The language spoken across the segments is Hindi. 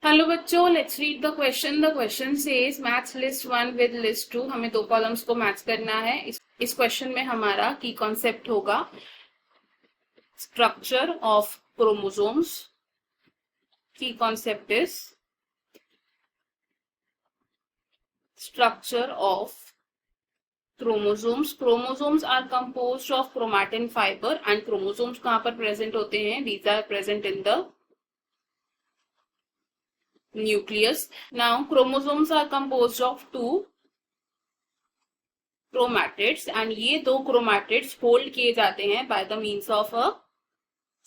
हेलो बच्चों, let's read the question. The question says match list 1 with list 2। हमें दो कॉलम्स को मैच करना है। इस क्वेश्चन में हमारा की कॉन्सेप्ट होगा स्ट्रक्चर ऑफ क्रोमोसोम्स। की concept is structure of chromosomes. Chromosomes are composed of chromatin fibre and chromosomes कहाँ पर प्रेजेंट होते हैं? These are present in the nucleus. Now chromosomes are composed of two chromatids and ये दो क्रोमैटिड्स होल्ड किए जाते हैं by the means of a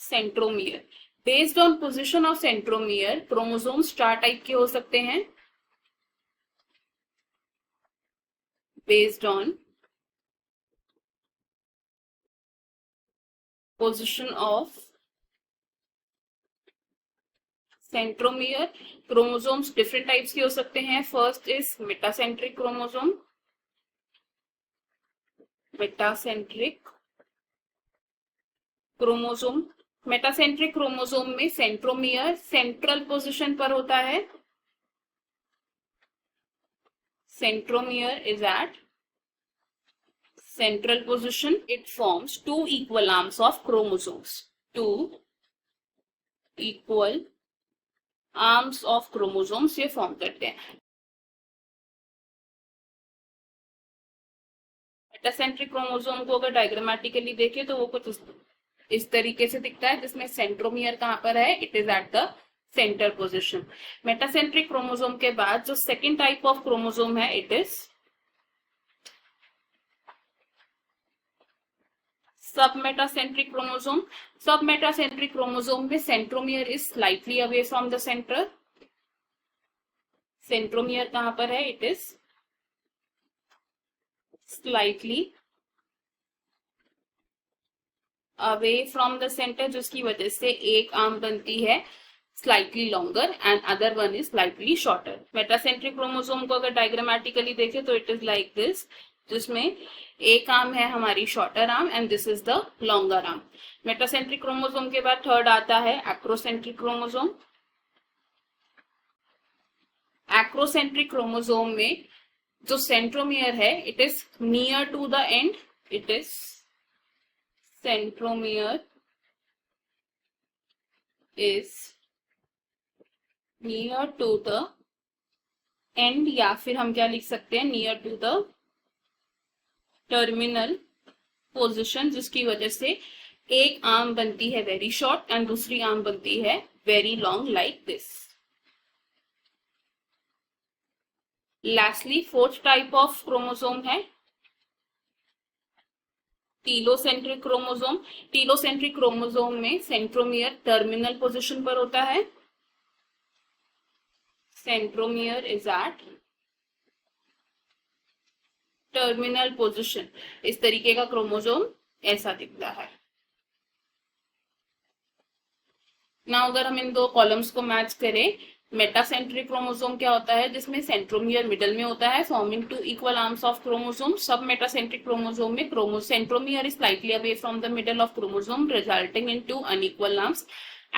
centromere. Based on position of centromere chromosome स्टार टाइप के हो सकते हैं। Based on position of centromere chromosomes different types के हो सकते हैं। First is metacentric chromosome. Metacentric chromosome metacentric chromosome में सेंट्रोमियर सेंट्रल पोजीशन पर होता है। Centromere is at central position. It forms two equal arms of chromosomes. Two equal arms of chromosomes ये फॉर्म करते हैं। मेटासेंट्रिक क्रोमोसोम को अगर डायग्रामेटिकली देखें तो वो कुछ इस तरीके से दिखता है, जिसमें सेंट्रोमियर कहाँ पर है? It is at the center position. Metacentric chromosome के बाद जो सेकेंड टाइप ऑफ क्रोमोसोम है it is submetacentric chromosome. Submetacentric chromosome में centromere is slightly away from the center. Centromere कहां पर है? It is slightly away from the center, जिसकी वजह से एक आर्म बनती है slightly longer and other one is slightly shorter. Metacentric chromosome को अगर डायग्रामेटिकली देखें तो इट इज लाइक दिस, जिसमें एक आर्म है हमारी shorter arm and this is the longer arm. Metacentric chromosome के बाद थर्ड आता है एक्रोसेंट्रिक क्रोमोसोम। एक्रोसेंट्रिक क्रोमोसोम में जो सेंट्रोमियर है it is near to the end. It is centromere is near to the end, या फिर हम क्या लिख सकते हैं? Near to the terminal position, जिसकी वजह से एक आर्म बनती है वेरी शॉर्ट एंड दूसरी आर्म बनती है very long like this. Lastly fourth type of chromosome है टीलोसेंट्रिक क्रोमोसोम। टीलोसेंट्रिक क्रोमोसोम में सेंट्रोमियर टर्मिनल पोजीशन पर होता है। Centromere is at terminal position. इस तरीके का क्रोमोसोम ऐसा दिखता है। ना अगर हम इन दो कॉलम्स को मैच करें, मेटासेंट्रिक क्रोमोसोम क्या होता है? जिसमें सेंट्रोमियर मिडल में होता है forming two equal arms of chromosome. Sub metacentric chromosome में centromere is slightly away from the middle of chromosome resulting in two unequal arms.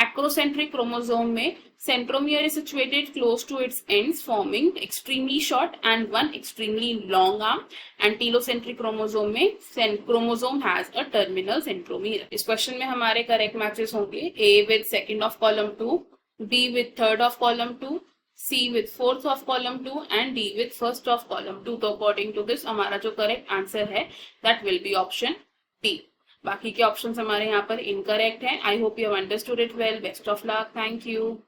Acrocentric chromosome में centromere is situated close to its ends forming extremely short and one extremely long arm, and telocentric chromosome में chromosome has a terminal centromere। इस क्वेश्चन में हमारे करेक्ट मैचेस होंगे A with second of column 2, B with third of column 2, C with fourth of column 2 and D with first of column 2। तो अकॉर्डिंग टू दिस हमारा जो करेक्ट आंसर है that will be option D। बाकी के ऑप्शंस हमारे यहाँ पर इनकरेक्ट हैं। I hope you have understood it well. Best of luck. Thank you.